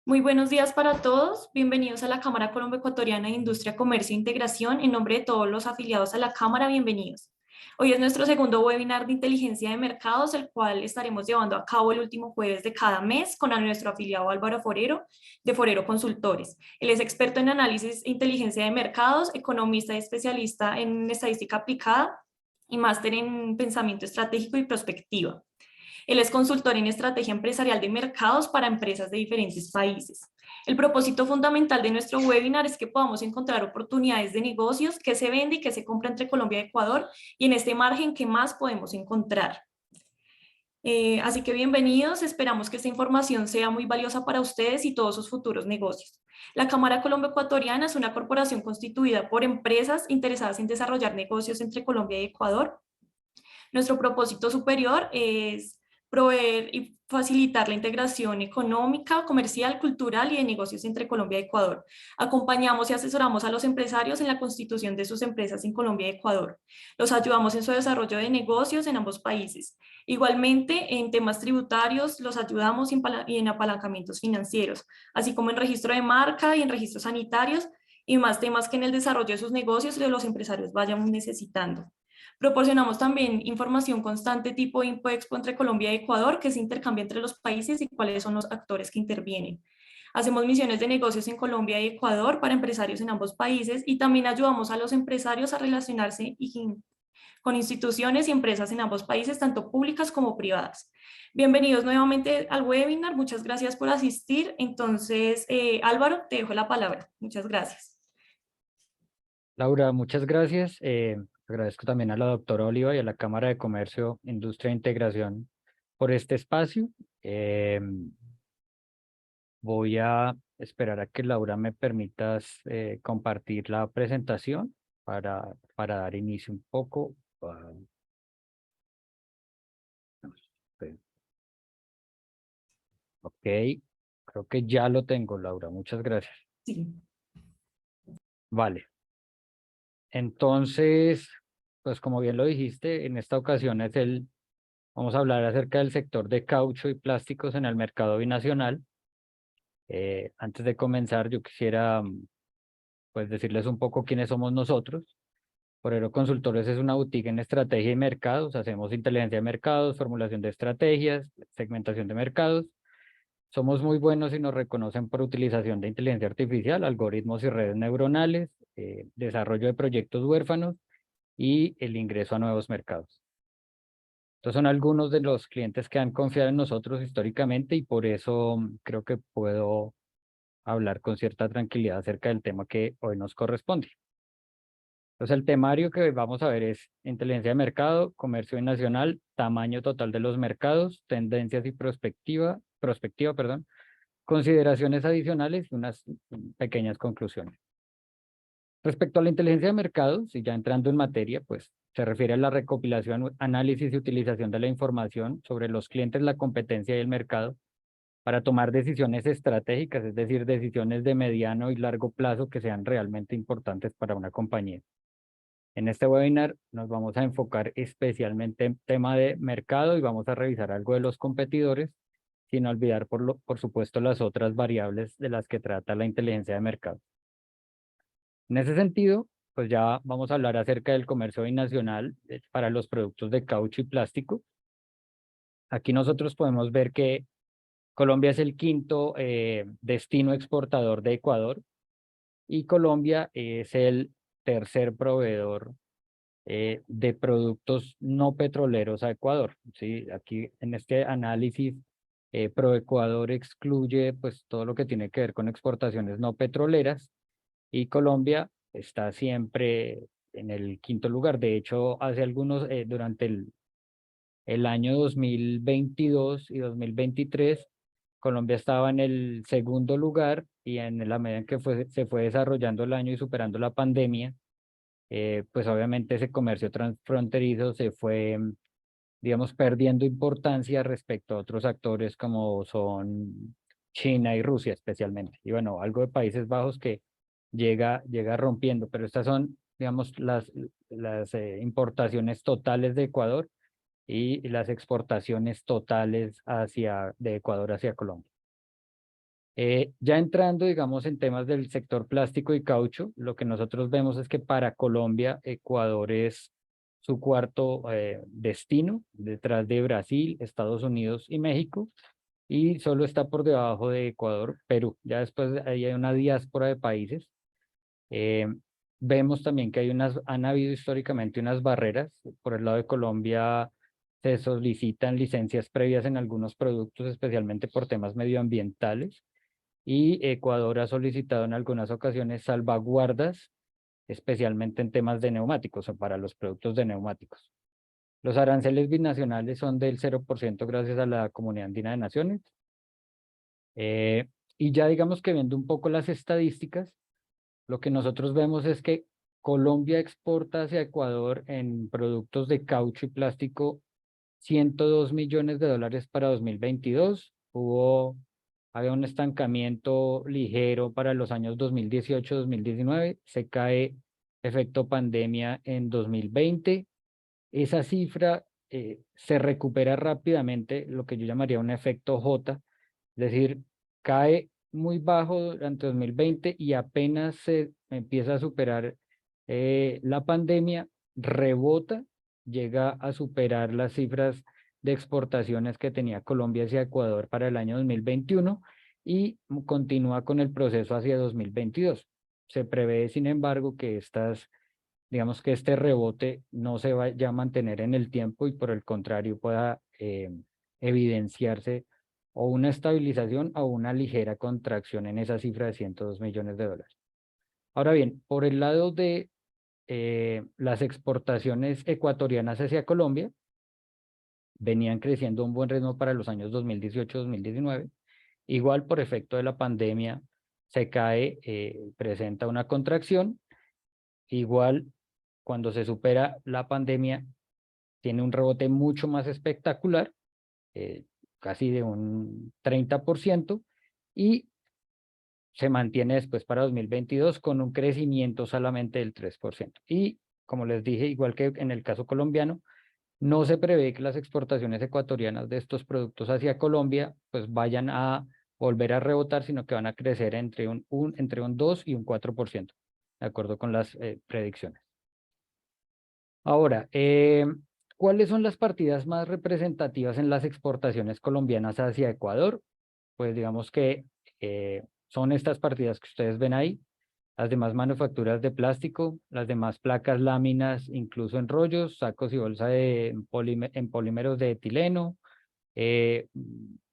Muy buenos días para todos. Bienvenidos a la Cámara Colombo-Ecuatoriana de Industria, Comercio e Integración. En nombre de todos los afiliados a la Cámara, bienvenidos. Hoy es nuestro segundo webinar de inteligencia de mercados, el cual estaremos llevando a cabo el último jueves de cada mes con a nuestro afiliado Álvaro Forero, de Forero Consultores. Él es experto en análisis e inteligencia de mercados, economista y especialista en estadística aplicada y máster en pensamiento estratégico y prospectiva. Él es consultor en estrategia empresarial de mercados para empresas de diferentes países. El propósito fundamental de nuestro webinar es que podamos encontrar oportunidades de negocios, que se vende y que se compra entre Colombia y Ecuador, y en este margen, ¿qué más podemos encontrar? Así que bienvenidos, esperamos que esta información sea muy valiosa para ustedes y todos sus futuros negocios. La Cámara Colombo-Ecuatoriana es una corporación constituida por empresas interesadas en desarrollar negocios entre Colombia y Ecuador. Nuestro propósito superior es proveer y facilitar la integración económica, comercial, cultural y de negocios entre Colombia y Ecuador. Acompañamos y asesoramos a los empresarios en la constitución de sus empresas en Colombia y Ecuador. Los ayudamos en su desarrollo de negocios en ambos países. Igualmente, en temas tributarios, los ayudamos y en apalancamientos financieros, así como en registro de marca y en registros sanitarios y más temas que en el desarrollo de sus negocios los empresarios vayan necesitando. Proporcionamos también información constante tipo Info-Expo entre Colombia y Ecuador, que se intercambia entre los países y cuáles son los actores que intervienen. Hacemos misiones de negocios en Colombia y Ecuador para empresarios en ambos países y también ayudamos a los empresarios a relacionarse con instituciones y empresas en ambos países, tanto públicas como privadas. Bienvenidos nuevamente al webinar, muchas gracias por asistir. Entonces, Álvaro, te dejo la palabra. Muchas gracias. Laura, muchas gracias. Agradezco también a la doctora Oliva y a la Cámara de Comercio, Industria e Integración por este espacio. Voy a esperar a que Laura me permitas compartir la presentación para dar inicio un poco. Ok, creo que ya lo tengo, Laura. Muchas gracias. Sí. Vale. Entonces, pues como bien lo dijiste, en esta ocasión vamos a hablar acerca del sector de caucho y plásticos en el mercado binacional. Antes de comenzar, yo quisiera pues decirles un poco quiénes somos nosotros. Forero Consultores es una boutique en estrategia y mercados. Hacemos inteligencia de mercados, formulación de estrategias, segmentación de mercados. Somos muy buenos y nos reconocen por utilización de inteligencia artificial, algoritmos y redes neuronales, desarrollo de proyectos huérfanos y el ingreso a nuevos mercados. Estos son algunos de los clientes que han confiado en nosotros históricamente y por eso creo que puedo hablar con cierta tranquilidad acerca del tema que hoy nos corresponde. Entonces, el temario que vamos a ver es inteligencia de mercado, comercio nacional, tamaño total de los mercados, tendencias y prospectiva, perdón, consideraciones adicionales y unas pequeñas conclusiones. Respecto a la inteligencia de mercados, y ya entrando en materia, pues se refiere a la recopilación, análisis y utilización de la información sobre los clientes, la competencia y el mercado para tomar decisiones estratégicas, es decir, decisiones de mediano y largo plazo que sean realmente importantes para una compañía. En este webinar nos vamos a enfocar especialmente en tema de mercado y vamos a revisar algo de los competidores, sin olvidar por supuesto las otras variables de las que trata la inteligencia de mercado. En ese sentido, pues ya vamos a hablar acerca del comercio binacional para los productos de caucho y plástico. Aquí nosotros podemos ver que Colombia es el quinto destino exportador de Ecuador y Colombia es el tercer proveedor de productos no petroleros a Ecuador. ¿Sí? Aquí en este análisis, ProEcuador excluye pues todo lo que tiene que ver con exportaciones no petroleras y Colombia está siempre en el quinto lugar. De hecho, hace algunos, durante el año 2022 y 2023, Colombia estaba en el segundo lugar y en la medida en que se fue desarrollando el año y superando la pandemia, pues obviamente ese comercio transfronterizo se fue, digamos, perdiendo importancia respecto a otros actores como son China y Rusia especialmente. Y bueno, algo de Países Bajos que llega rompiendo, pero estas son, digamos, las importaciones totales de Ecuador y las exportaciones totales de Ecuador hacia Colombia. Ya entrando, digamos, en temas del sector plástico y caucho, lo que nosotros vemos es que para Colombia, Ecuador es su cuarto destino, detrás de Brasil, Estados Unidos y México, y solo está por debajo de Ecuador, Perú. Ya después ahí hay una diáspora de países. Eh, Vemos también que han habido históricamente unas barreras. Por el lado de Colombia se solicitan licencias previas en algunos productos, especialmente por temas medioambientales, y Ecuador ha solicitado en algunas ocasiones salvaguardas, especialmente en temas de neumáticos o para los productos de neumáticos. Los aranceles binacionales son del 0% gracias a la Comunidad Andina de Naciones. Y ya digamos que viendo un poco las estadísticas, lo que nosotros vemos es que Colombia exporta hacia Ecuador en productos de caucho y plástico 102 millones de dólares para 2022. Había un estancamiento ligero para los años 2018-2019. Se cae efecto pandemia en 2020. Esa cifra se recupera rápidamente, lo que yo llamaría un efecto J, es decir, cae muy bajo durante 2020 y apenas se empieza a superar la pandemia, rebota, llega a superar las cifras de exportaciones que tenía Colombia hacia Ecuador para el año 2021 y continúa con el proceso hacia 2022. Se prevé, sin embargo, que digamos que este rebote no se vaya a mantener en el tiempo y por el contrario pueda evidenciarse o una estabilización o una ligera contracción en esa cifra de 102 millones de dólares. Ahora bien, por el lado de las exportaciones ecuatorianas hacia Colombia, venían creciendo a un buen ritmo para los años 2018-2019. Igual por efecto de la pandemia se cae, presenta una contracción. Igual cuando se supera la pandemia tiene un rebote mucho más espectacular, eh, casi de un 30%, y se mantiene después para 2022 con un crecimiento solamente del 3%. Y como les dije, igual que en el caso colombiano, no se prevé que las exportaciones ecuatorianas de estos productos hacia Colombia pues vayan a volver a rebotar, sino que van a crecer entre un 2 y un 4%, de acuerdo con las predicciones. Ahora, ¿cuáles son las partidas más representativas en las exportaciones colombianas hacia Ecuador? Pues digamos que son estas partidas que ustedes ven ahí, las demás manufacturas de plástico, las demás placas, láminas, incluso en rollos, sacos y bolsa en polímeros de etileno, eh,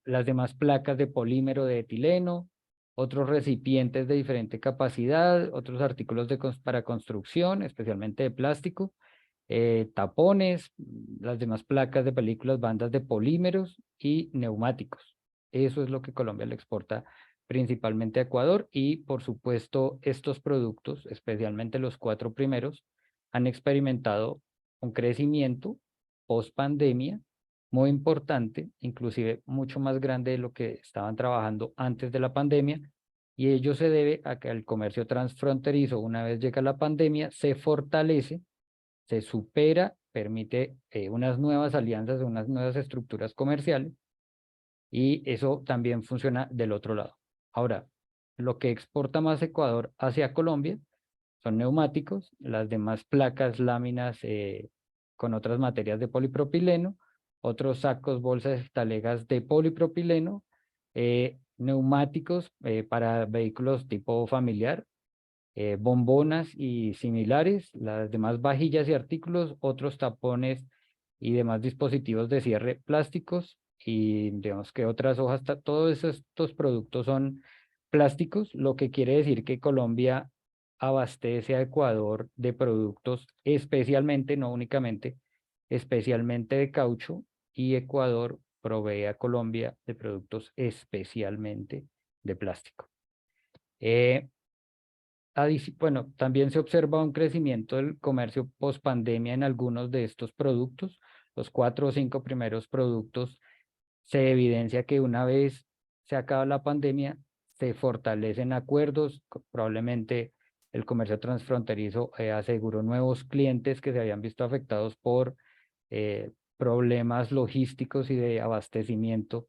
las demás placas de polímero de etileno, otros recipientes de diferente capacidad, otros artículos para construcción, especialmente de plástico, tapones, las demás placas de películas, bandas de polímeros y neumáticos. Eso es lo que Colombia le exporta principalmente a Ecuador y por supuesto estos productos, especialmente los 4 primeros, han experimentado un crecimiento post pandemia muy importante, inclusive mucho más grande de lo que estaban trabajando antes de la pandemia, y ello se debe a que el comercio transfronterizo, una vez llega la pandemia, se fortalece, se supera, permite unas nuevas alianzas, unas nuevas estructuras comerciales, y eso también funciona del otro lado. Ahora, lo que exporta más Ecuador hacia Colombia son neumáticos, las demás placas, láminas con otras materias de polipropileno, otros sacos, bolsas, talegas de polipropileno, neumáticos para vehículos tipo familiar, bombonas y similares, las demás vajillas y artículos, otros tapones y demás dispositivos de cierre plásticos y digamos que otras hojas, todos estos productos son plásticos, lo que quiere decir que Colombia abastece a Ecuador de productos especialmente, no únicamente, especialmente de caucho, y Ecuador provee a Colombia de productos especialmente de plástico. Bueno, también se observa un crecimiento del comercio post pandemia en algunos de estos productos. Los 4 o 5 primeros productos se evidencia que una vez se acaba la pandemia, se fortalecen acuerdos, probablemente el comercio transfronterizo aseguró nuevos clientes que se habían visto afectados por problemas logísticos y de abastecimiento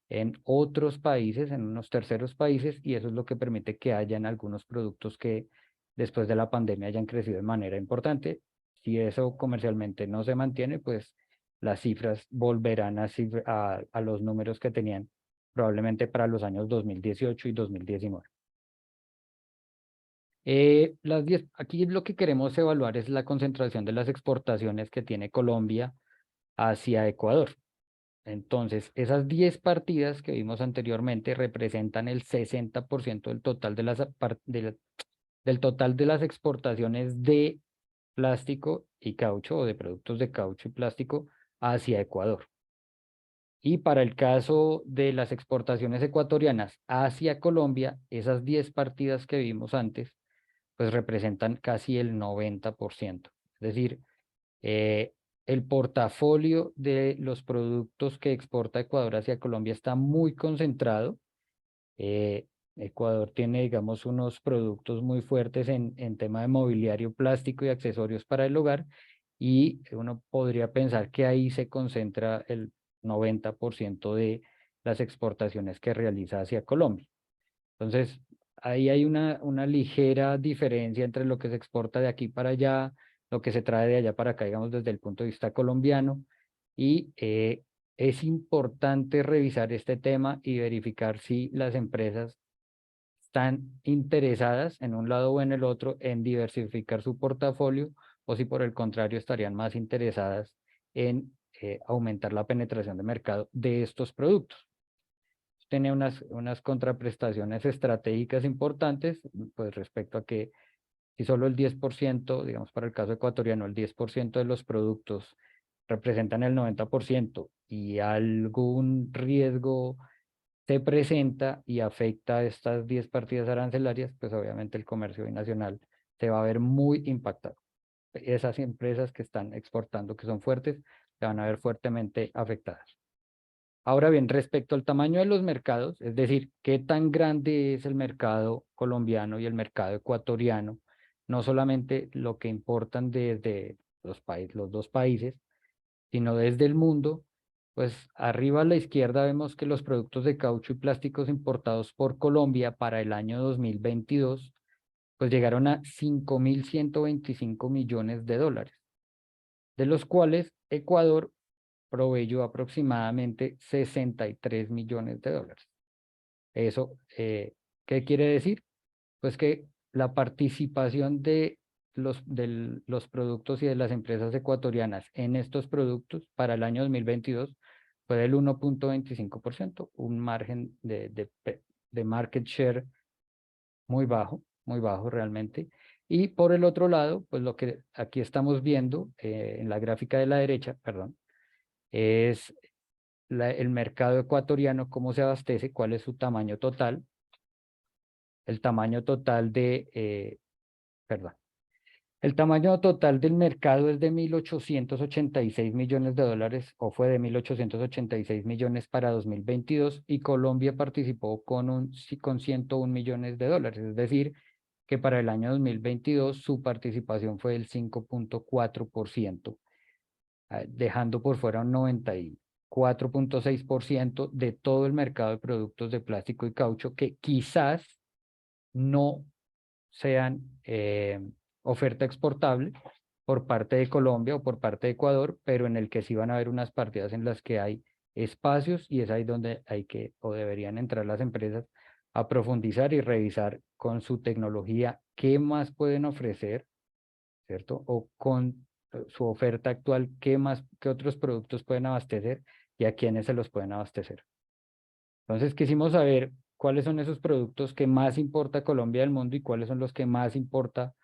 en otros países, en unos terceros países, y eso es lo que permite que hayan algunos productos que después de la pandemia hayan crecido de manera importante. Si eso comercialmente no se mantiene, pues las cifras volverán a los números que tenían probablemente para los años 2018 y 2019. Aquí lo que queremos evaluar es la concentración de las exportaciones que tiene Colombia hacia Ecuador. Entonces, esas 10 partidas que vimos anteriormente representan el 60% del total del total de las exportaciones de plástico y caucho o de productos de caucho y plástico hacia Ecuador. Y para el caso de las exportaciones ecuatorianas hacia Colombia, esas 10 partidas que vimos antes, pues representan casi el 90%. Es decir, eh, el portafolio de los productos que exporta Ecuador hacia Colombia está muy concentrado. Eh, Ecuador tiene, digamos, unos productos muy fuertes en tema de mobiliario plástico y accesorios para el hogar, y uno podría pensar que ahí se concentra el 90% de las exportaciones que realiza hacia Colombia. Entonces, ahí hay una ligera diferencia entre lo que se exporta de aquí para allá, lo que se trae de allá para acá, digamos, desde el punto de vista colombiano, y es importante revisar este tema y verificar si las empresas están interesadas en un lado o en el otro en diversificar su portafolio, o si por el contrario estarían más interesadas en aumentar la penetración de mercado de estos productos. Tiene unas contraprestaciones estratégicas importantes, pues respecto a que si solo el 10%, digamos para el caso ecuatoriano, el 10% de los productos representan el 90% y algún riesgo se presenta y afecta a estas 10 partidas arancelarias, pues obviamente el comercio binacional se va a ver muy impactado. Esas empresas que están exportando, que son fuertes, se van a ver fuertemente afectadas. Ahora bien, respecto al tamaño de los mercados, es decir, qué tan grande es el mercado colombiano y el mercado ecuatoriano, no solamente lo que importan desde los dos países, sino desde el mundo, pues arriba a la izquierda vemos que los productos de caucho y plásticos importados por Colombia para el año 2022, pues llegaron a 5.125 millones de dólares, de los cuales Ecuador proveyó aproximadamente 63 millones de dólares. Eso, ¿qué quiere decir? Pues que la participación de los productos y de las empresas ecuatorianas en estos productos para el año 2022 fue del 1.25%, un margen de market share muy bajo realmente. Y por el otro lado, pues lo que aquí estamos viendo en la gráfica de la derecha, perdón, es el mercado ecuatoriano, cómo se abastece, cuál es su tamaño total, el tamaño total perdón, el tamaño total del mercado es de 1.886 millones de dólares, o fue de 1.886 millones para 2022, y Colombia participó con 101 millones de dólares, es decir, que para el año 2022 su participación fue del 5.4%, dejando por fuera un 94.6% de todo el mercado de productos de plástico y caucho que quizás no sean oferta exportable por parte de Colombia o por parte de Ecuador, pero en el que sí van a haber unas partidas en las que hay espacios, y es ahí donde hay que o deberían entrar las empresas a profundizar y revisar con su tecnología qué más pueden ofrecer, ¿cierto? O con su oferta actual, qué otros productos pueden abastecer y a quiénes se los pueden abastecer. Entonces quisimos saber cuáles son esos productos que más importa Colombia del mundo y cuáles son los que más importa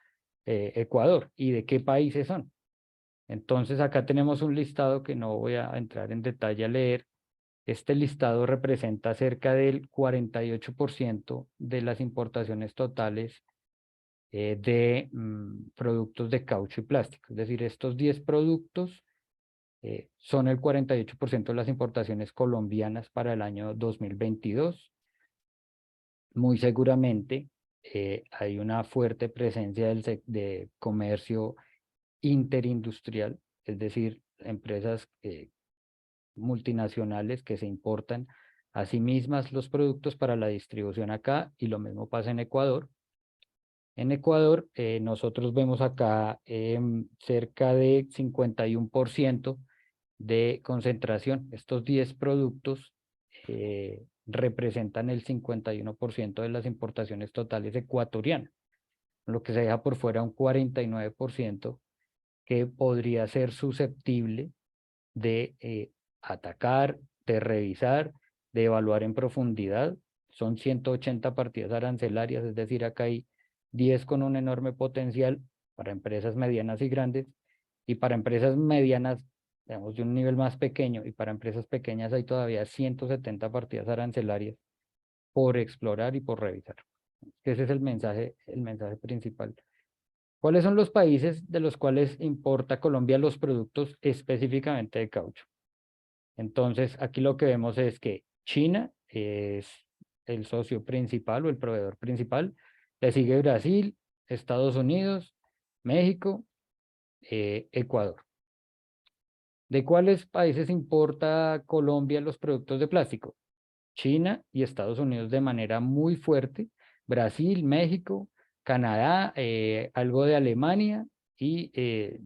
Ecuador y de qué países son. Entonces acá tenemos un listado que no voy a entrar en detalle a leer. Este listado representa cerca del 48% de las importaciones totales de productos de caucho y plástico. Es decir, estos 10 productos son el 48% de las importaciones colombianas para el año 2022. Muy seguramente hay una fuerte presencia de comercio interindustrial, es decir, empresas multinacionales que se importan a sí mismas los productos para la distribución acá, y lo mismo pasa en Ecuador. En Ecuador, nosotros vemos acá cerca de 51% de concentración. Estos 10 productos representan el 51% de las importaciones totales ecuatorianas, lo que se deja por fuera un 49% que podría ser susceptible de atacar, de revisar, de evaluar en profundidad. Son 180 partidas arancelarias, es decir, acá hay 10 con un enorme potencial para empresas medianas y grandes, y para empresas medianas, digamos, de un nivel más pequeño, y para empresas pequeñas hay todavía 170 partidas arancelarias por explorar y por revisar. Ese es el mensaje principal. ¿Cuáles son los países de los cuales importa Colombia los productos específicamente de caucho? Entonces, aquí lo que vemos es que China es el socio principal o el proveedor principal. Le sigue Brasil, Estados Unidos, México, Ecuador. ¿De cuáles países importa Colombia los productos de plástico? China y Estados Unidos de manera muy fuerte, Brasil, México, Canadá, algo de Alemania, y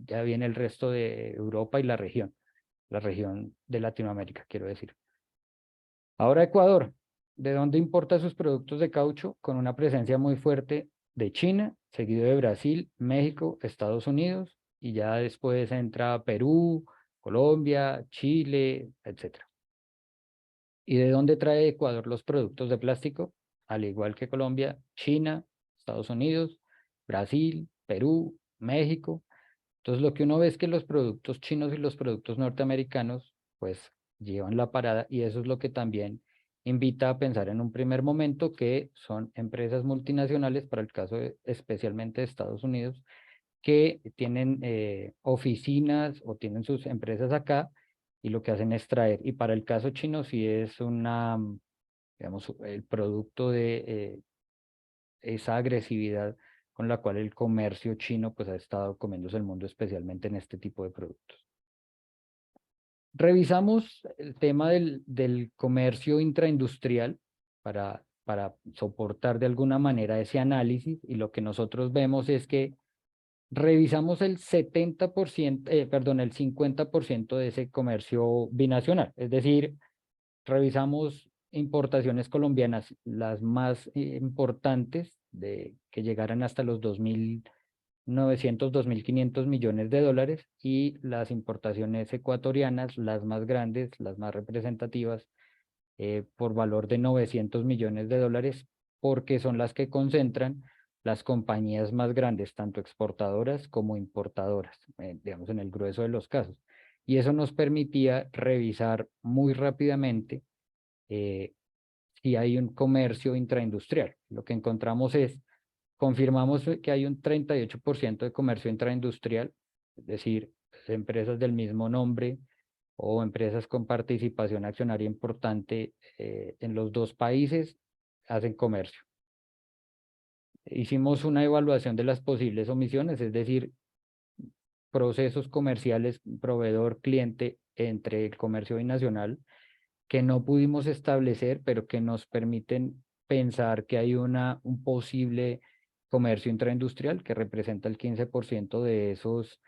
ya viene el resto de Europa y la región de Latinoamérica, quiero decir. Ahora Ecuador, ¿de dónde importa sus productos de caucho? Con una presencia muy fuerte de China, seguido de Brasil, México, Estados Unidos, y ya después entra Perú, Colombia, Chile, etcétera. ¿Y de dónde trae Ecuador los productos de plástico? Al igual que Colombia, China, Estados Unidos, Brasil, Perú, México. Entonces lo que uno ve es que los productos chinos y los productos norteamericanos pues llevan la parada, y eso es lo que también invita a pensar en un primer momento que son empresas multinacionales, para el caso especialmente de Estados Unidos, que tienen oficinas o tienen sus empresas acá, y lo que hacen es traer. Y para el caso chino sí es una, digamos, el producto de esa agresividad con la cual el comercio chino pues ha estado comiéndose el mundo, especialmente en este tipo de productos. Revisamos el tema del comercio intraindustrial para soportar de alguna manera ese análisis, y lo que nosotros vemos es que revisamos el 70%, perdón, el 50% de ese comercio binacional, es decir, revisamos importaciones colombianas, las más importantes, que llegaran hasta los 2.900, 2.500 millones de dólares, y las importaciones ecuatorianas, las más grandes, las más representativas, por valor de 900 millones de dólares, porque son las que concentran las compañías más grandes, tanto exportadoras como importadoras, digamos en el grueso de los casos. Y eso nos permitía revisar muy rápidamente si hay un comercio intraindustrial. Lo que encontramos es, confirmamos que hay un 38% de comercio intraindustrial, es decir, empresas del mismo nombre o empresas con participación accionaria importante en los dos países hacen comercio. Hicimos una evaluación de las posibles omisiones, es decir, procesos comerciales proveedor-cliente entre el comercio binacional que no pudimos establecer, pero que nos permiten pensar que hay un posible comercio intraindustrial que representa el 15% de esos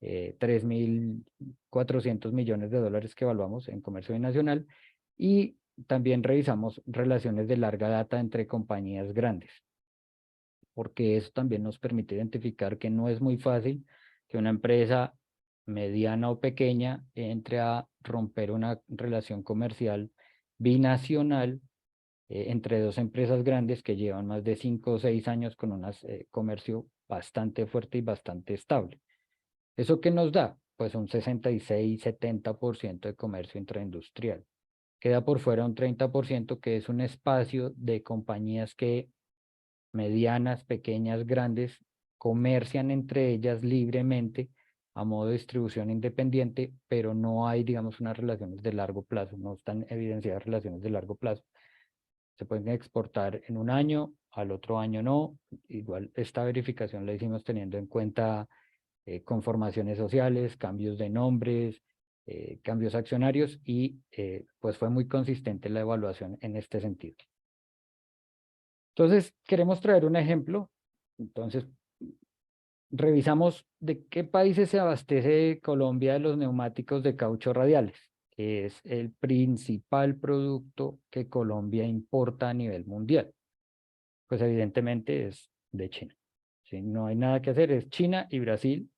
3.400 millones de dólares que evaluamos en comercio binacional. Y también revisamos relaciones de larga data entre compañías grandes, porque eso también nos permite identificar que no es muy fácil que una empresa mediana o pequeña entre a romper una relación comercial binacional entre dos empresas grandes que llevan más de 5 o 6 años con un comercio bastante fuerte y bastante estable. ¿Eso qué nos da? Pues un 66-70% de comercio intraindustrial. Queda por fuera un 30% que es un espacio de compañías que medianas, pequeñas, grandes, comercian entre ellas libremente a modo de distribución independiente, pero no hay, digamos, unas relaciones de largo plazo, no están evidenciadas relaciones de largo plazo. Se pueden exportar en un año, al otro año no. Igual esta verificación la hicimos teniendo en cuenta conformaciones sociales, cambios de nombres, cambios accionarios y pues fue muy consistente la evaluación en este sentido. Entonces, queremos traer un ejemplo. Entonces, revisamos de qué países se abastece Colombia de los neumáticos de caucho radiales. Es el principal producto que Colombia importa a nivel mundial. Pues evidentemente es de China. ¿Sí? No hay nada que hacer, es China y Brasil,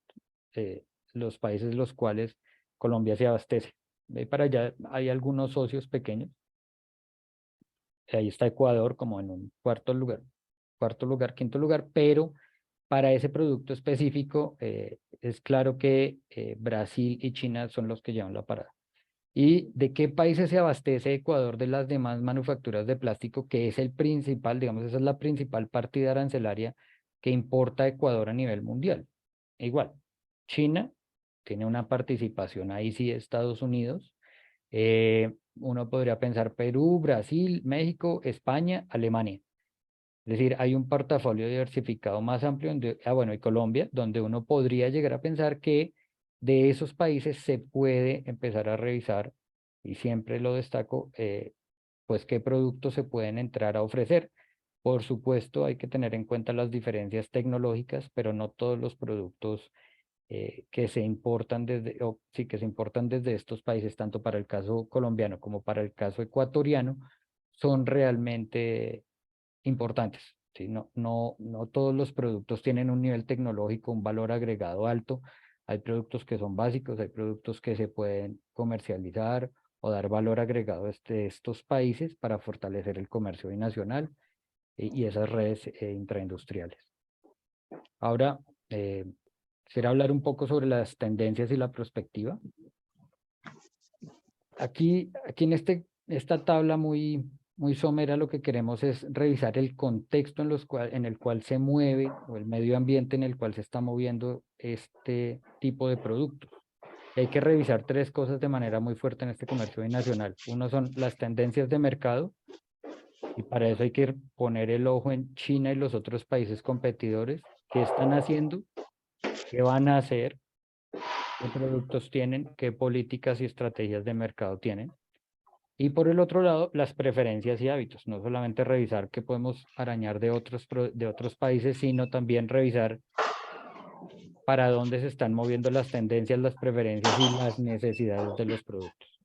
los países los cuales Colombia se abastece. De ahí para allá hay algunos socios pequeños. Ahí está Ecuador como en un cuarto lugar, quinto lugar, pero para ese producto específico es claro que Brasil y China son los que llevan la parada. ¿Y de qué países se abastece Ecuador de las demás manufacturas de plástico, que es el principal, digamos, esa es la principal partida arancelaria que importa Ecuador a nivel mundial? Igual, China tiene una participación ahí sí, Estados Unidos. Uno podría pensar Perú, Brasil, México, España, Alemania. Es decir, hay un portafolio diversificado más amplio, bueno, y Colombia, donde uno podría llegar a pensar que de esos países se puede empezar a revisar, y siempre lo destaco, pues qué productos se pueden entrar a ofrecer. Por supuesto, hay que tener en cuenta las diferencias tecnológicas, pero no todos los productos que se importan que se importan desde estos países, tanto para el caso colombiano como para el caso ecuatoriano, son realmente importantes. ¿Sí? No todos los productos tienen un nivel tecnológico, un valor agregado alto. Hay productos que son básicos, hay productos que se pueden comercializar o dar valor agregado a estos países para fortalecer el comercio binacional y esas redes intraindustriales. Ahora, quisiera hablar un poco sobre las tendencias y la perspectiva. Aquí en esta tabla muy somera lo que queremos es revisar el contexto en el cual se mueve o el medio ambiente en el cual se está moviendo este tipo de productos. Y hay que revisar tres cosas de manera muy fuerte en este comercio binacional. Uno son las tendencias de mercado, y para eso hay que poner el ojo en China y los otros países competidores. ¿Qué están haciendo? ¿Qué van a hacer? ¿Qué productos tienen? ¿Qué políticas y estrategias de mercado tienen? Y por el otro lado, las preferencias y hábitos. No solamente revisar qué podemos arañar de otros países, sino también revisar para dónde se están moviendo las tendencias, las preferencias y las necesidades de los productos.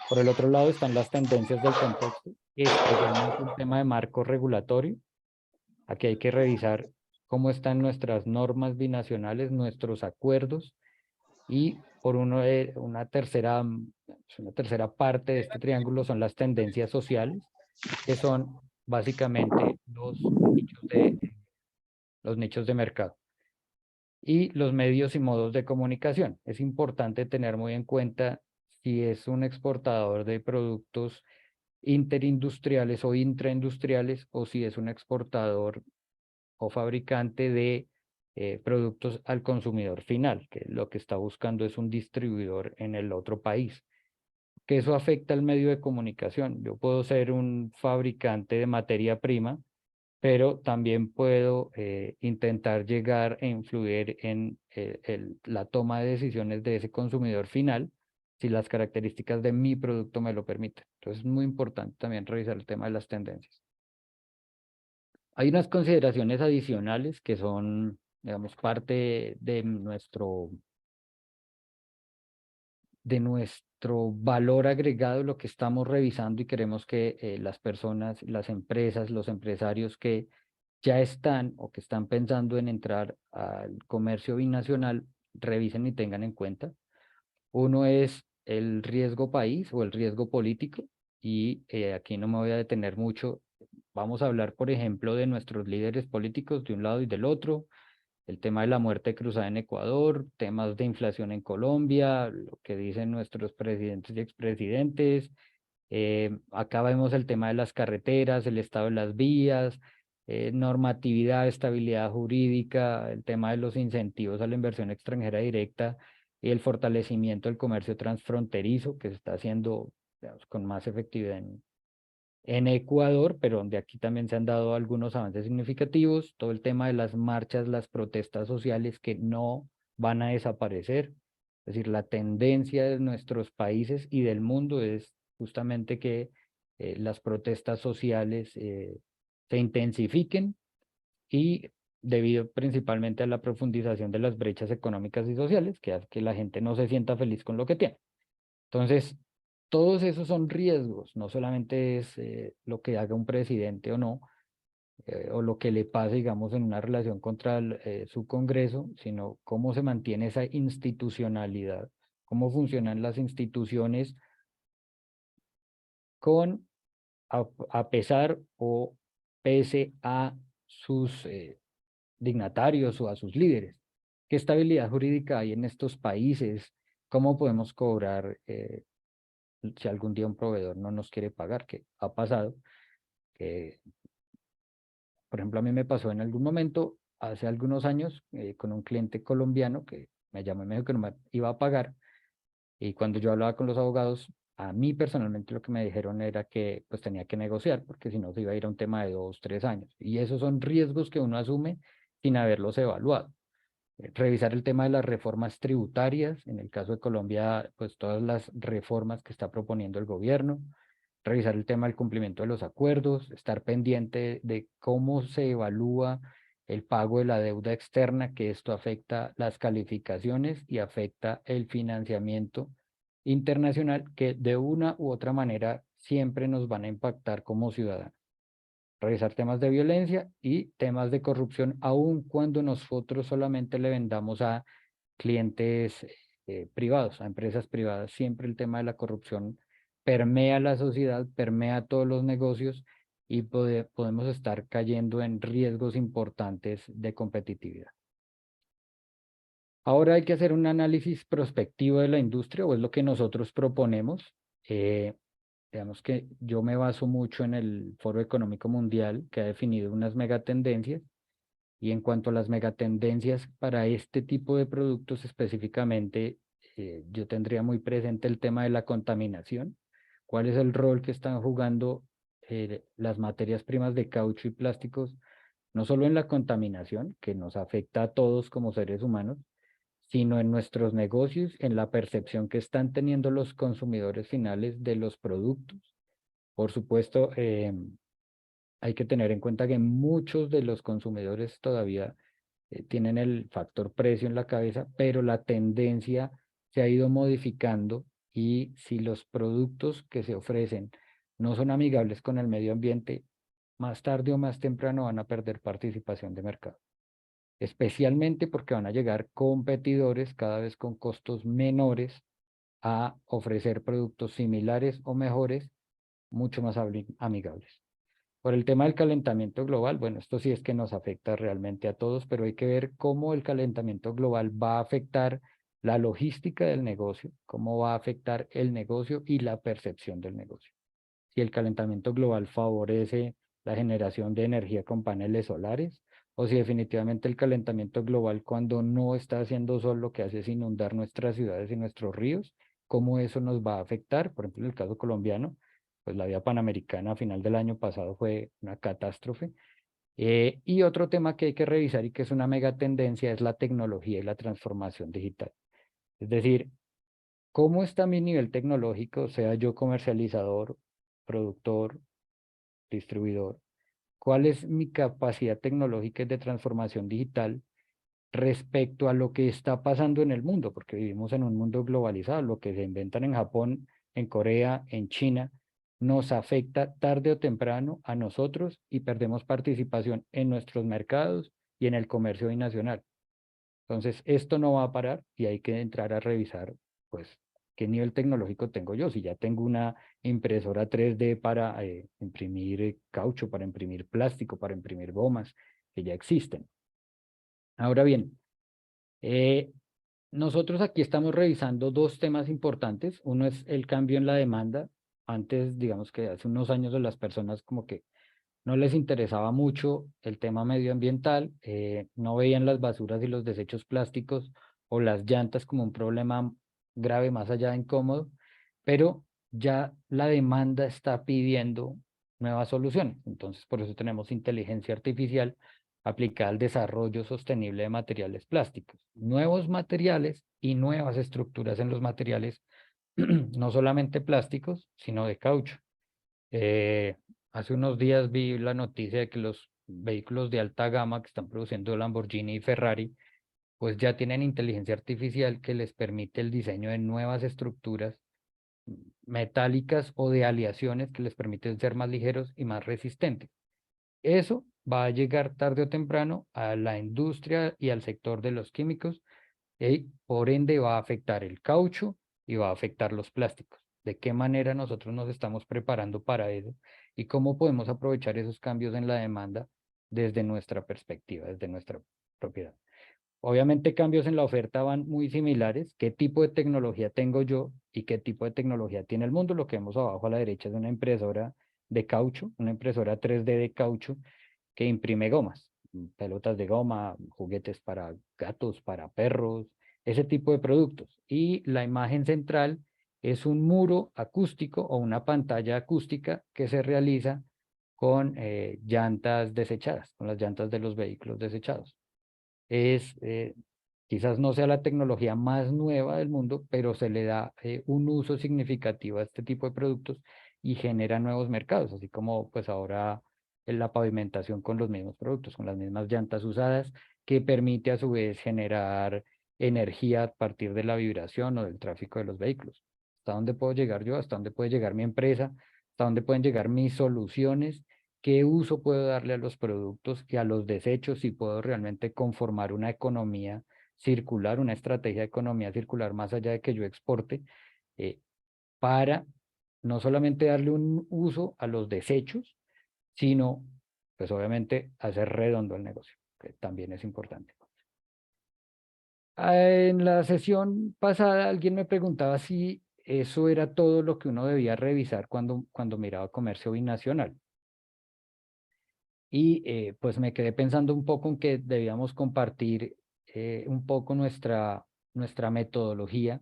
Por el otro lado están las tendencias del contexto, especialmente el tema de marco regulatorio. Aquí hay que revisar cómo están nuestras normas binacionales, nuestros acuerdos, y por una tercera parte de este triángulo son las tendencias sociales, que son básicamente los nichos de mercado. Y los medios y modos de comunicación. Es importante tener muy en cuenta si es un exportador de productos interindustriales o intraindustriales, o si es un exportador o fabricante de productos al consumidor final, que lo que está buscando es un distribuidor en el otro país. Que eso afecta al medio de comunicación. Yo puedo ser un fabricante de materia prima, pero también puedo intentar llegar e influir en la toma de decisiones de ese consumidor final, si las características de mi producto me lo permiten. Entonces es muy importante también revisar el tema de las tendencias. Hay unas consideraciones adicionales que son, digamos, parte de nuestro valor agregado, lo que estamos revisando, y queremos que las personas, las empresas, los empresarios que ya están o que están pensando en entrar al comercio binacional revisen y tengan en cuenta. Uno es el riesgo país o el riesgo político, y aquí no me voy a detener mucho. Vamos a hablar, por ejemplo, de nuestros líderes políticos de un lado y del otro, el tema de la muerte cruzada en Ecuador, temas de inflación en Colombia, lo que dicen nuestros presidentes y expresidentes. Acá vemos el tema de las carreteras, el estado de las vías, normatividad, estabilidad jurídica, el tema de los incentivos a la inversión extranjera directa y el fortalecimiento del comercio transfronterizo, que se está haciendo, digamos, con más efectividad en Ecuador, pero donde aquí también se han dado algunos avances significativos. Todo el tema de las marchas, las protestas sociales que no van a desaparecer. Es decir, la tendencia de nuestros países y del mundo es justamente que las protestas sociales se intensifiquen y debido principalmente a la profundización de las brechas económicas y sociales, que hace que la gente no se sienta feliz con lo que tiene. Entonces, todos esos son riesgos, no solamente es lo que haga un presidente o no, o lo que le pase, digamos, en una relación contra su Congreso, sino cómo se mantiene esa institucionalidad, cómo funcionan las instituciones con, a pesar o pese a sus dignatarios o a sus líderes. ¿Qué estabilidad jurídica hay en estos países? ¿Cómo podemos cobrar si algún día un proveedor no nos quiere pagar? Que ha pasado, que por ejemplo a mí me pasó en algún momento, hace algunos años, con un cliente colombiano que me llamó y me dijo que no me iba a pagar, y cuando yo hablaba con los abogados, a mí personalmente lo que me dijeron era que pues tenía que negociar, porque si no se iba a ir a un tema de 2, 3 años. Y esos son riesgos que uno asume sin haberlos evaluado. Revisar el tema de las reformas tributarias, en el caso de Colombia, pues todas las reformas que está proponiendo el gobierno, revisar el tema del cumplimiento de los acuerdos, estar pendiente de cómo se evalúa el pago de la deuda externa, que esto afecta las calificaciones y afecta el financiamiento internacional, que de una u otra manera siempre nos van a impactar como ciudadanos. Revisar temas de violencia y temas de corrupción, aun cuando nosotros solamente le vendamos a clientes privados, a empresas privadas. Siempre el tema de la corrupción permea la sociedad, permea todos los negocios y podemos estar cayendo en riesgos importantes de competitividad. Ahora hay que hacer un análisis prospectivo de la industria, o es lo que nosotros proponemos. Digamos que yo me baso mucho en el Foro Económico Mundial, que ha definido unas megatendencias, y en cuanto a las megatendencias para este tipo de productos específicamente, yo tendría muy presente el tema de la contaminación. ¿Cuál es el rol que están jugando las materias primas de caucho y plásticos, no solo en la contaminación, que nos afecta a todos como seres humanos, sino en nuestros negocios, en la percepción que están teniendo los consumidores finales de los productos? Por supuesto, hay que tener en cuenta que muchos de los consumidores todavía tienen el factor precio en la cabeza, pero la tendencia se ha ido modificando, y si los productos que se ofrecen no son amigables con el medio ambiente, más tarde o más temprano van a perder participación de mercado, especialmente porque van a llegar competidores cada vez con costos menores a ofrecer productos similares o mejores, mucho más amigables. Por el tema del calentamiento global, bueno, esto sí es que nos afecta realmente a todos, pero hay que ver cómo el calentamiento global va a afectar la logística del negocio, cómo va a afectar el negocio y la percepción del negocio. Si el calentamiento global favorece la generación de energía con paneles solares, o si definitivamente el calentamiento global, cuando no está haciendo sol, lo que hace es inundar nuestras ciudades y nuestros ríos, cómo eso nos va a afectar. Por ejemplo, en el caso colombiano, pues la vía panamericana a final del año pasado fue una catástrofe. Y otro tema que hay que revisar y que es una mega tendencia es la tecnología y la transformación digital. Es decir, ¿cómo está mi nivel tecnológico, sea yo comercializador, productor, distribuidor? ¿Cuál es mi capacidad tecnológica y de transformación digital respecto a lo que está pasando en el mundo? Porque vivimos en un mundo globalizado. Lo que se inventan en Japón, en Corea, en China, nos afecta tarde o temprano a nosotros y perdemos participación en nuestros mercados y en el comercio binacional. Entonces, esto no va a parar y hay que entrar a revisar, pues, qué nivel tecnológico tengo yo. Si ya tengo una impresora 3D para imprimir caucho, para imprimir plástico, para imprimir gomas, que ya existen. Ahora bien, nosotros aquí estamos revisando dos temas importantes. Uno es el cambio en la demanda. Antes, digamos que hace unos años a las personas como que no les interesaba mucho el tema medioambiental, no veían las basuras y los desechos plásticos o las llantas como un problema grave más allá de incómodo, pero ya la demanda está pidiendo nuevas soluciones. Entonces, por eso tenemos inteligencia artificial aplicada al desarrollo sostenible de materiales plásticos. Nuevos materiales y nuevas estructuras en los materiales, no solamente plásticos, sino de caucho. Eh, Hace unos días vi la noticia de que los vehículos de alta gama que están produciendo Lamborghini y Ferrari, pues ya tienen inteligencia artificial que les permite el diseño de nuevas estructuras metálicas o de aleaciones que les permiten ser más ligeros y más resistentes. Eso va a llegar tarde o temprano a la industria y al sector de los químicos y por ende va a afectar el caucho y va a afectar los plásticos. ¿De qué manera nosotros nos estamos preparando para eso y cómo podemos aprovechar esos cambios en la demanda desde nuestra perspectiva, desde nuestra propiedad? Obviamente cambios en la oferta van muy similares. ¿Qué tipo de tecnología tengo yo y qué tipo de tecnología tiene el mundo? Lo que vemos abajo a la derecha es una impresora de caucho, una impresora 3D de caucho que imprime gomas, pelotas de goma, juguetes para gatos, para perros, ese tipo de productos. Y la imagen central es un muro acústico o una pantalla acústica que se realiza con llantas desechadas, con las llantas de los vehículos desechados. Quizás no sea la tecnología más nueva del mundo, pero se le da un uso significativo a este tipo de productos y genera nuevos mercados, así como pues ahora en la pavimentación con los mismos productos, con las mismas llantas usadas, que permite a su vez generar energía a partir de la vibración o del tráfico de los vehículos. ¿Hasta dónde puedo llegar yo? ¿Hasta dónde puede llegar mi empresa? ¿Hasta dónde pueden llegar mis soluciones? ¿Qué uso puedo darle a los productos y a los desechos si puedo realmente conformar una economía circular, una estrategia de economía circular más allá de que yo exporte, eh, para no solamente darle un uso a los desechos, sino, pues obviamente, hacer redondo el negocio, que también es importante. En la sesión pasada alguien me preguntaba si eso era todo lo que uno debía revisar cuando miraba comercio binacional. Y pues me quedé pensando un poco en que debíamos compartir un poco nuestra metodología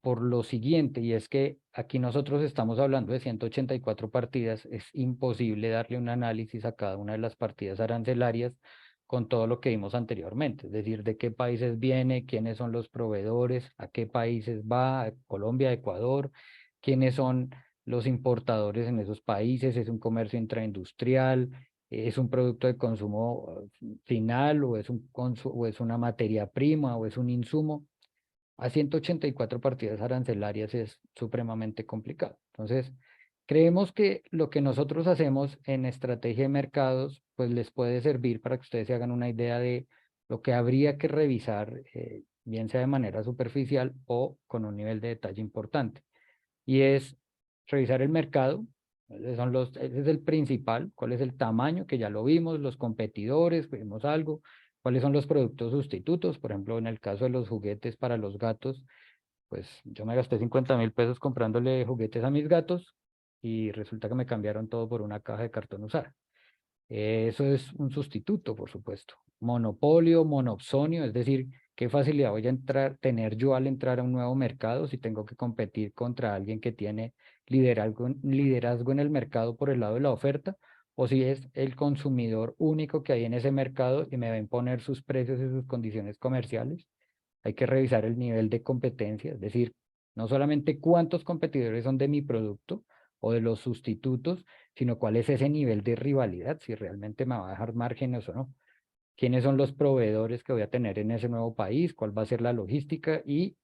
por lo siguiente, y es que aquí nosotros estamos hablando de 184 partidas, es imposible darle un análisis a cada una de las partidas arancelarias con todo lo que vimos anteriormente, es decir, de qué países viene, quiénes son los proveedores, a qué países va, Colombia, Ecuador, quiénes son los importadores en esos países, es un comercio intraindustrial, es un producto de consumo final o o es una materia prima o es un insumo. A 184 partidas arancelarias es supremamente complicado. Entonces, creemos que lo que nosotros hacemos en estrategia de mercados, pues les puede servir para que ustedes se hagan una idea de lo que habría que revisar, bien sea de manera superficial o con un nivel de detalle importante. Y es revisar el mercado, ese es el principal, cuál es el tamaño, que ya lo vimos, los competidores, vimos algo, cuáles son los productos sustitutos, por ejemplo, en el caso de los juguetes para los gatos, pues yo me gasté 50.000 pesos comprándole juguetes a mis gatos y resulta que me cambiaron todo por una caja de cartón usada. Eso es un sustituto, por supuesto. Monopolio, monopsonio, es decir, qué facilidad voy a tener yo al entrar a un nuevo mercado si tengo que competir contra alguien que tiene liderazgo en el mercado por el lado de la oferta, o si es el consumidor único que hay en ese mercado y me va a imponer sus precios y sus condiciones comerciales. Hay que revisar el nivel de competencia, es decir, no solamente cuántos competidores son de mi producto o de los sustitutos, sino cuál es ese nivel de rivalidad, si realmente me va a dejar márgenes o no. ¿Quiénes son los proveedores que voy a tener en ese nuevo país? ¿Cuál va a ser la logística? Y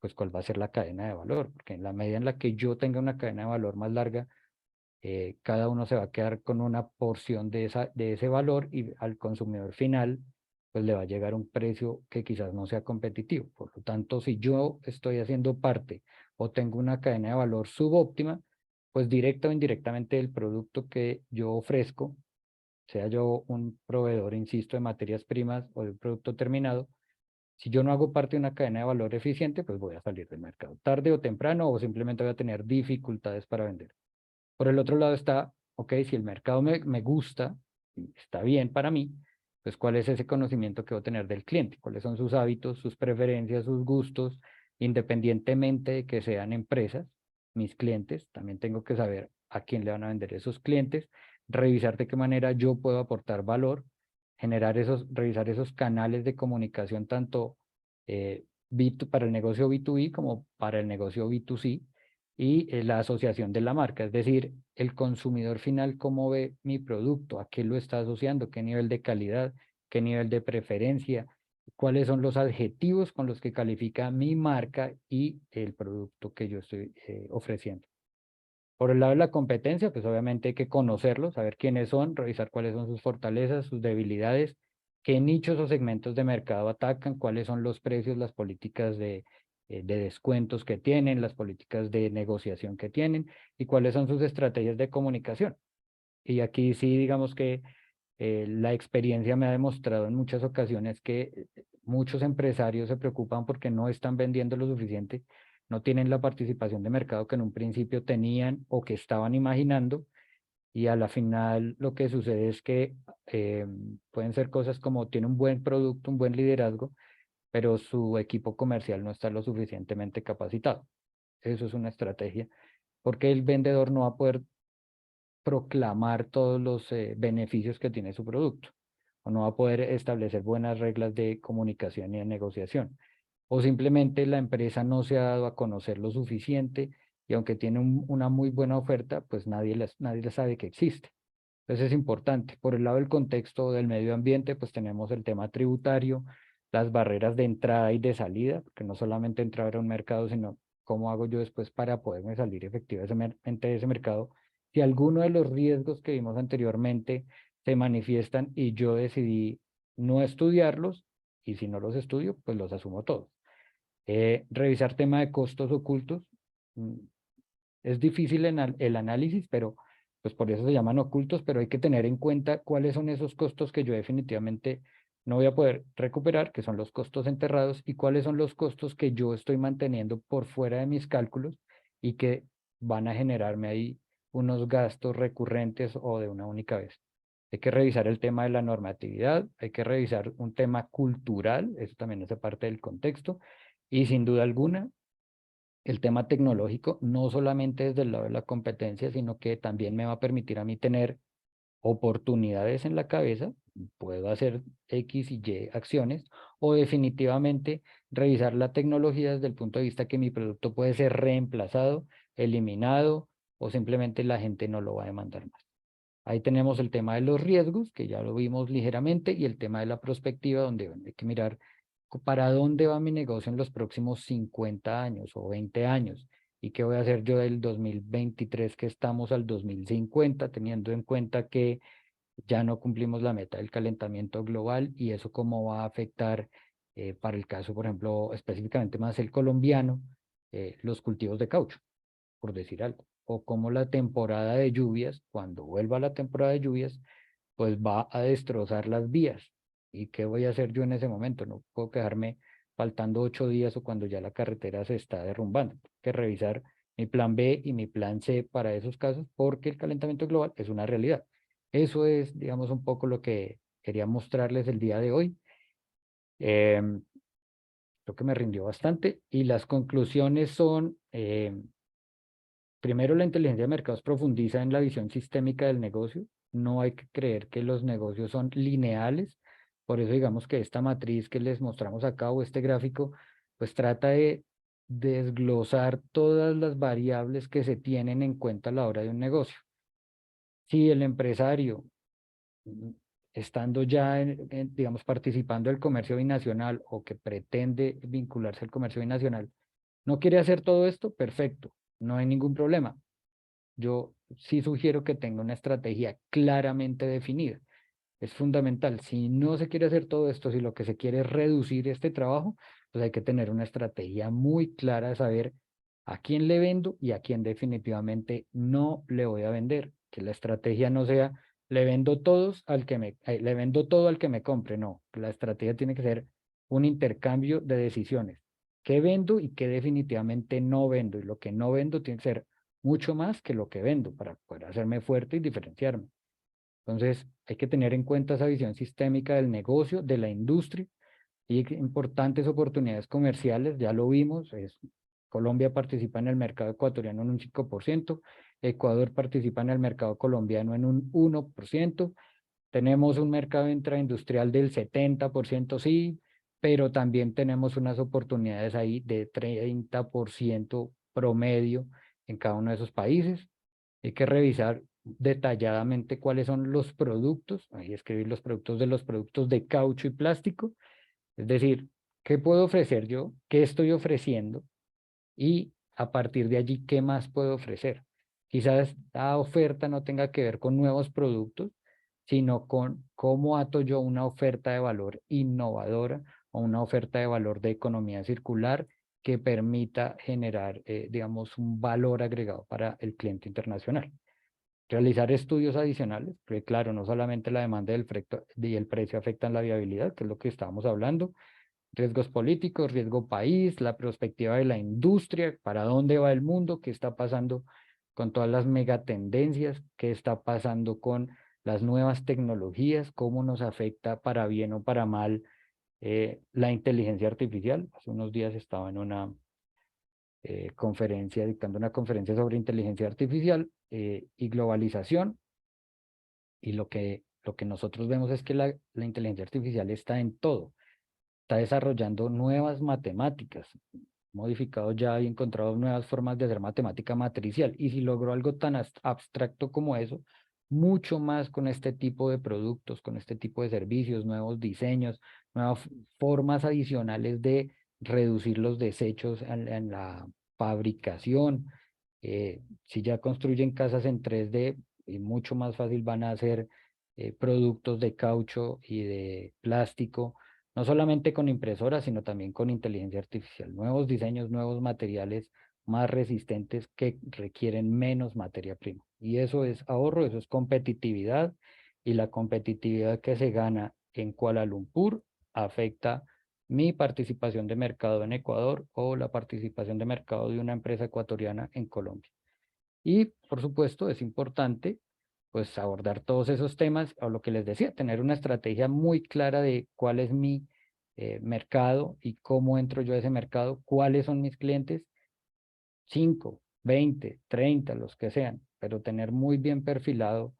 pues cuál va a ser la cadena de valor, porque en la medida en la que yo tenga una cadena de valor más larga, cada uno se va a quedar con una porción de ese valor y al consumidor final pues le va a llegar un precio que quizás no sea competitivo. Por lo tanto, si yo estoy haciendo parte o tengo una cadena de valor subóptima, pues directa o indirectamente el producto que yo ofrezco, sea yo un proveedor, insisto, de materias primas o de un producto terminado, si yo no hago parte de una cadena de valor eficiente, pues voy a salir del mercado tarde o temprano o simplemente voy a tener dificultades para vender. Por el otro lado está, ok, si el mercado me gusta, está bien para mí, pues cuál es ese conocimiento que voy a tener del cliente, cuáles son sus hábitos, sus preferencias, sus gustos, independientemente de que sean empresas, mis clientes, también tengo que saber a quién le van a vender esos clientes, revisar de qué manera yo puedo aportar valor, revisar esos canales de comunicación tanto para el negocio B2B como para el negocio B2C y la asociación de la marca, es decir, el consumidor final cómo ve mi producto, a qué lo está asociando, qué nivel de calidad, qué nivel de preferencia, cuáles son los adjetivos con los que califica mi marca y el producto que yo estoy ofreciendo. Por el lado de la competencia, pues obviamente hay que conocerlos, saber quiénes son, revisar cuáles son sus fortalezas, sus debilidades, qué nichos o segmentos de mercado atacan, cuáles son los precios, las políticas de descuentos que tienen, las políticas de negociación que tienen y cuáles son sus estrategias de comunicación. Y aquí sí, digamos que la experiencia me ha demostrado en muchas ocasiones que muchos empresarios se preocupan porque no están vendiendo lo suficiente, no tienen la participación de mercado que en un principio tenían o que estaban imaginando, y a la final lo que sucede es que pueden ser cosas como tiene un buen producto, un buen liderazgo, pero su equipo comercial no está lo suficientemente capacitado. Eso es una estrategia, porque el vendedor no va a poder proclamar todos los beneficios que tiene su producto, o no va a poder establecer buenas reglas de comunicación y de negociación, o simplemente la empresa no se ha dado a conocer lo suficiente y aunque tiene una muy buena oferta, pues nadie la sabe que existe. Entonces es importante. Por el lado del contexto del medio ambiente, pues tenemos el tema tributario, las barreras de entrada y de salida, porque no solamente entrar a un mercado, sino cómo hago yo después para poderme salir efectivamente de ese mercado. Si alguno de los riesgos que vimos anteriormente se manifiestan y yo decidí no estudiarlos, y si no los estudio, pues los asumo todos. Revisar tema de costos ocultos. mm, Es difícil el análisis, pero pues por eso se llaman ocultos, pero hay que tener en cuenta cuáles son esos costos que yo definitivamente no voy a poder recuperar, que son los costos enterrados, y cuáles son los costos que yo estoy manteniendo por fuera de mis cálculos y que van a generarme ahí unos gastos recurrentes o de una única vez. Hay que revisar el tema de la normatividad, hay que revisar un tema cultural, eso también hace parte del contexto, y sin duda alguna el tema tecnológico, no solamente desde el lado de la competencia, sino que también me va a permitir a mí tener oportunidades en la cabeza, puedo hacer X y Y acciones, o definitivamente revisar la tecnología desde el punto de vista que mi producto puede ser reemplazado, eliminado, o simplemente la gente no lo va a demandar más. Ahí tenemos el tema de los riesgos, que ya lo vimos ligeramente, y el tema de la prospectiva, donde hay que mirar para dónde va mi negocio en los próximos 50 años o 20 años, y qué voy a hacer yo del 2023 que estamos al 2050, teniendo en cuenta que ya no cumplimos la meta del calentamiento global y eso cómo va a afectar, para el caso, por ejemplo, específicamente más el colombiano, los cultivos de caucho, por decir algo, o cómo la temporada de lluvias, cuando vuelva la temporada de lluvias, pues va a destrozar las vías. ¿Y qué voy a hacer yo en ese momento? No puedo quedarme faltando 8 días o cuando ya la carretera se está derrumbando. Tengo que revisar mi plan B y mi plan C para esos casos porque el calentamiento global es una realidad. Eso es, digamos, un poco lo que quería mostrarles el día de hoy. Em, Creo que me rindió bastante y las conclusiones son, primero, la inteligencia de mercados profundiza en la visión sistémica del negocio. No hay que creer que los negocios son lineales. Por eso digamos que esta matriz que les mostramos acá o este gráfico, pues trata de desglosar todas las variables que se tienen en cuenta a la hora de un negocio. Si el empresario, mm, estando ya, digamos, participando del comercio binacional o que pretende vincularse al comercio binacional, no quiere hacer todo esto, perfecto, no hay ningún problema. Yo sí sugiero que tenga una estrategia claramente definida. Es fundamental. Si no se quiere hacer todo esto, si lo que se quiere es reducir este trabajo, pues hay que tener una estrategia muy clara de saber a quién le vendo y a quién definitivamente no le voy a vender. Que la estrategia no sea le vendo le vendo todo al que me compre. No, la estrategia tiene que ser un intercambio de decisiones. ¿Qué vendo y qué definitivamente no vendo? Y lo que no vendo tiene que ser mucho más que lo que vendo para poder hacerme fuerte y diferenciarme. Entonces, hay que tener en cuenta esa visión sistémica del negocio, de la industria y importantes oportunidades comerciales, ya lo vimos, Colombia participa en el mercado ecuatoriano en un 5%, Ecuador participa en el mercado colombiano en un 1%. Tenemos un mercado intraindustrial del 70%, sí, pero también tenemos unas oportunidades ahí de 30% promedio en cada uno de esos países. Hay que revisar detalladamente cuáles son los productos, ahí escribir los productos de caucho y plástico, es decir, ¿qué puedo ofrecer yo? ¿Qué estoy ofreciendo? Y a partir de allí, ¿qué más puedo ofrecer? Quizás la oferta no tenga que ver con nuevos productos, sino con cómo ato yo una oferta de valor innovadora o una oferta de valor de economía circular que permita generar, digamos, un valor agregado para el cliente internacional. Realizar estudios adicionales, porque claro, no solamente la demanda y el precio afectan la viabilidad, que es lo que estábamos hablando, riesgos políticos, riesgo país, la perspectiva de la industria, para dónde va el mundo, qué está pasando con todas las megatendencias, qué está pasando con las nuevas tecnologías, cómo nos afecta para bien o para mal la inteligencia artificial. Hace unos días estaba en una conferencia, dictando una conferencia sobre inteligencia artificial y globalización, y lo que nosotros vemos es que la inteligencia artificial está en todo, está desarrollando nuevas matemáticas, modificado ya y encontrado nuevas formas de hacer matemática matricial. Y si logró algo tan abstracto como eso, mucho más con este tipo de productos, con este tipo de servicios, nuevos diseños, nuevas formas adicionales de reducir los desechos en la fabricación. Si ya construyen casas en 3D, y mucho más fácil van a hacer productos de caucho y de plástico, no solamente con impresoras, sino también con inteligencia artificial. Nuevos diseños, nuevos materiales más resistentes que requieren menos materia prima. Y eso es ahorro, eso es competitividad, y la competitividad que se gana en Kuala Lumpur afecta mi participación de mercado en Ecuador o la participación de mercado de una empresa ecuatoriana en Colombia. Y, por supuesto, es importante pues abordar todos esos temas, o lo que les decía, tener una estrategia muy clara de cuál es mi mercado y cómo entro yo a ese mercado, cuáles son mis clientes, 5, 20, 30, los que sean, pero tener muy bien perfilado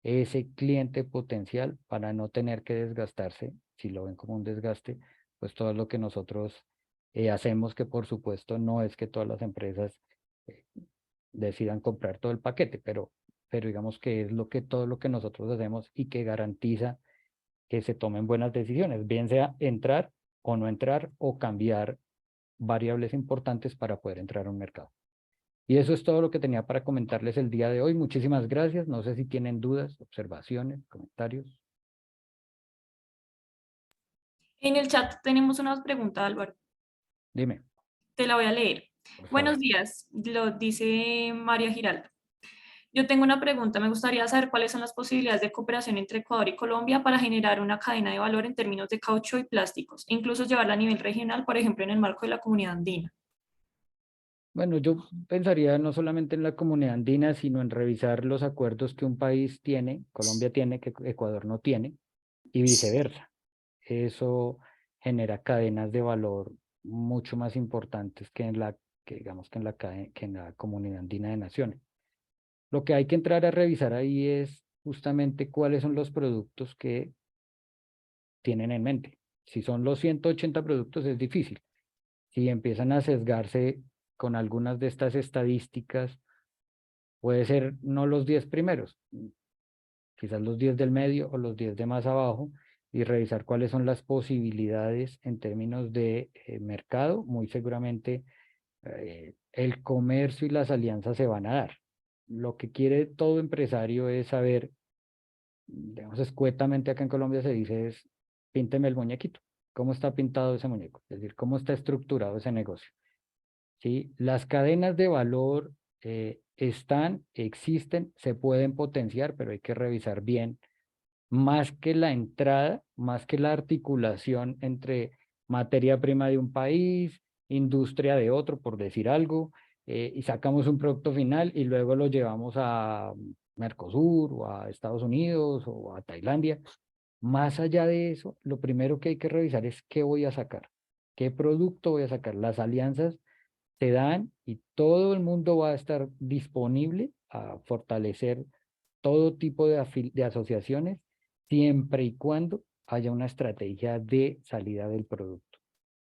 ese cliente potencial para no tener que desgastarse, si lo ven como un desgaste, pues todo lo que nosotros hacemos, que por supuesto no es que todas las empresas eh, decidan comprar todo el paquete, pero digamos que es todo lo que nosotros hacemos y que garantiza que se tomen buenas decisiones, bien sea entrar o no entrar o cambiar variables importantes para poder entrar a un mercado. Y eso es todo lo que tenía para comentarles el día de hoy. Muchísimas gracias. No sé si tienen dudas, observaciones, comentarios. En el chat tenemos una pregunta, Álvaro. Dime, Te la voy a leer. por Buenos favor. días, lo dice María Giraldo. Yo tengo una pregunta. Me gustaría saber cuáles son las posibilidades de cooperación entre Ecuador y Colombia para generar una cadena de valor en términos de caucho y plásticos, e incluso llevarla a nivel regional, por ejemplo, en el marco de la comunidad andina. Bueno, yo pensaría no solamente en la comunidad andina, sino en revisar los acuerdos que un país tiene, Colombia tiene, que Ecuador no tiene, y viceversa. Eso genera cadenas de valor mucho más importantes digamos que que en la comunidad andina de naciones. Lo que hay que entrar a revisar ahí es justamente cuáles son los productos que tienen en mente. Si son los 180 productos es difícil. Si empiezan a sesgarse con algunas de estas estadísticas, puede ser no los 10 primeros, quizás los 10 del medio o los 10 de más abajo, y revisar cuáles son las posibilidades en términos de mercado. Muy seguramente el comercio y las alianzas se van a dar. Lo que quiere todo empresario es saber, digamos, escuetamente acá en Colombia se dice es, pínteme el muñequito. ¿Cómo está pintado ese muñeco? Es decir, ¿cómo está estructurado ese negocio? ¿Sí? Las cadenas de valor existen, se pueden potenciar, pero hay que revisar bien, más que la entrada, más que la articulación entre materia prima de un país, industria de otro, por decir algo, y sacamos un producto final y luego lo llevamos a Mercosur o a Estados Unidos o a Tailandia. Más allá de eso, lo primero que hay que revisar es qué voy a sacar, qué producto voy a sacar. Las alianzas se dan y todo el mundo va a estar disponible a fortalecer todo tipo de asociaciones siempre y cuando haya una estrategia de salida del producto.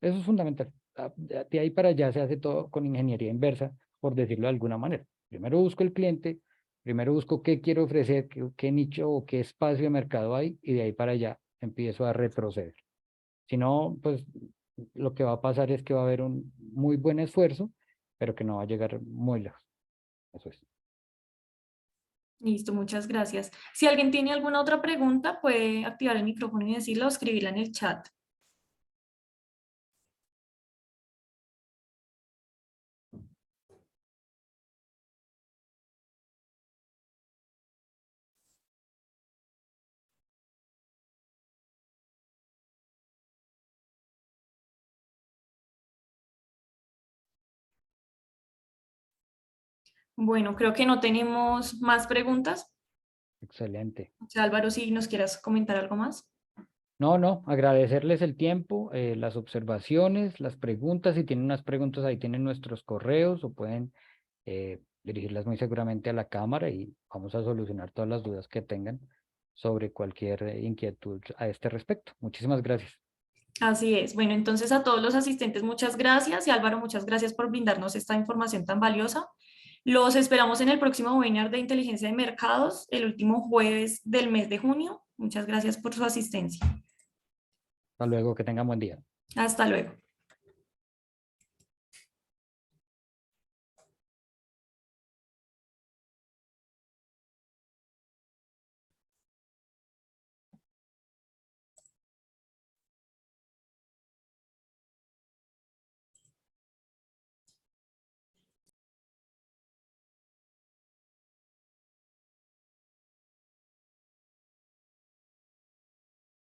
Eso es fundamental. De ahí para allá se hace todo con ingeniería inversa, por decirlo de alguna manera. Primero busco el cliente, primero busco qué quiero ofrecer, qué nicho o qué espacio de mercado hay, y de ahí para allá empiezo a retroceder. Si no, pues lo que va a pasar es que va a haber un muy buen esfuerzo, pero que no va a llegar muy lejos. Eso es. Listo, muchas gracias. Si alguien tiene alguna otra pregunta, puede activar el micrófono y decirlo o escribirla en el chat. Bueno, creo que no tenemos más preguntas. Excelente. O sea, Álvaro, si nos quieras comentar algo más. No, no, agradecerles el tiempo, las observaciones, las preguntas. Si tienen unas preguntas, ahí tienen nuestros correos o pueden dirigirlas muy seguramente a la cámara y vamos a solucionar todas las dudas que tengan sobre cualquier inquietud a este respecto. Muchísimas gracias. Así es. Bueno, entonces a todos los asistentes, muchas gracias. Y Álvaro, muchas gracias por brindarnos esta información tan valiosa. Los esperamos en el próximo webinar de inteligencia de mercados, el último jueves del mes de junio. Muchas gracias por su asistencia. Hasta luego, que tengan buen día. Hasta luego.